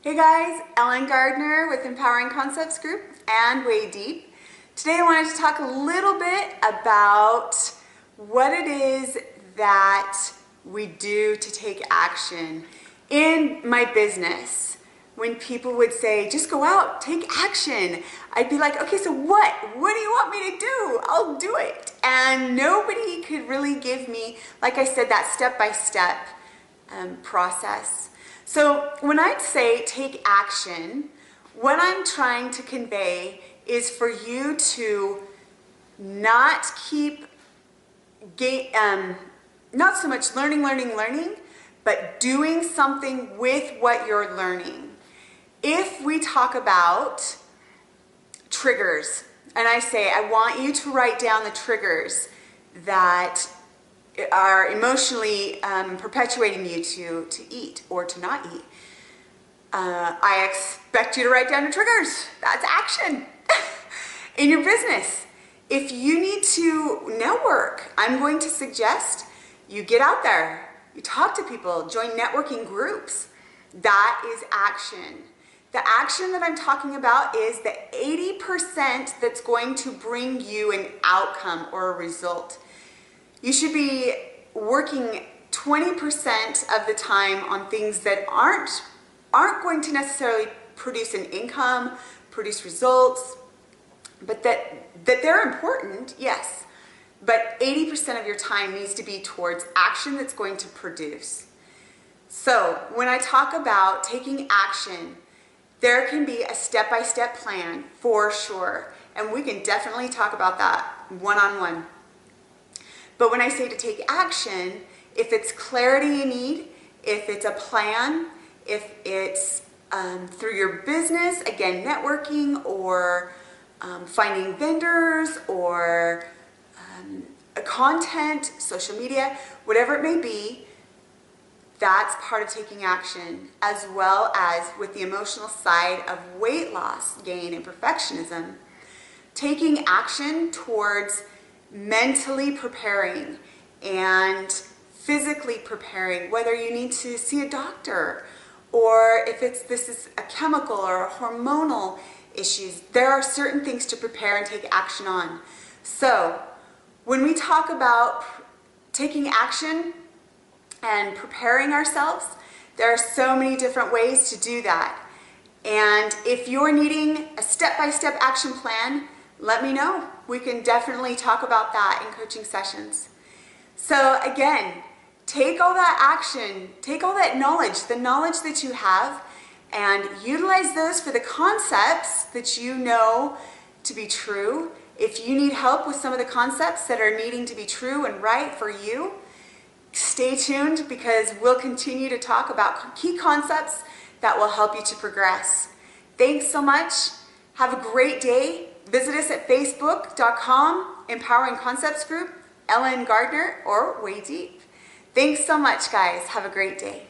Hey guys, Ellen Gardner with Empowering Concepts Group and Way Deep. Today I wanted to talk a little bit about what it is that we do to take action. In my business, when people would say, just go out, take action, I'd be like, okay, so what? What do you want me to do? I'll do it. And nobody could really give me, like I said, that step-by-step process. So when I say take action, what I'm trying to convey is for you to not keep, not so much learning, but doing something with what you're learning. If we talk about triggers, and I say, I want you to write down the triggers that are emotionally perpetuating you to eat or to not eat. I expect you to write down the triggers. That's action. In your business, if you need to network, I'm going to suggest you get out there, you talk to people, join networking groups. That is action. The action that I'm talking about is the 80% that's going to bring you an outcome or a result. You should be working 20% of the time on things that aren't going to necessarily produce an income, produce results, but that they're important, yes. But 80% of your time needs to be towards action that's going to produce. So when I talk about taking action, there can be a step-by-step plan for sure. And we can definitely talk about that one-on-one. But when I say to take action, if it's clarity you need, if it's a plan, if it's through your business, again, networking or finding vendors or content, social media, whatever it may be, that's part of taking action, as well as with the emotional side of weight loss, gain, and perfectionism. Taking action towards mentally preparing and physically preparing, whether you need to see a doctor or if this is a chemical or a hormonal issues, there are certain things to prepare and take action on. So when we talk about taking action and preparing ourselves, there are so many different ways to do that. And if you're needing a step-by-step action plan, let me know. We can definitely talk about that in coaching sessions. So again, take all that action, take all that knowledge, the knowledge that you have, and utilize those for the concepts that you know to be true. If you need help with some of the concepts that are needing to be true and right for you, stay tuned because we'll continue to talk about key concepts that will help you to progress. Thanks so much. Have a great day. Visit us at facebook.com, Empowering Concepts Group, Ellen Gardner, or Way Deep. Thanks so much, guys. Have a great day.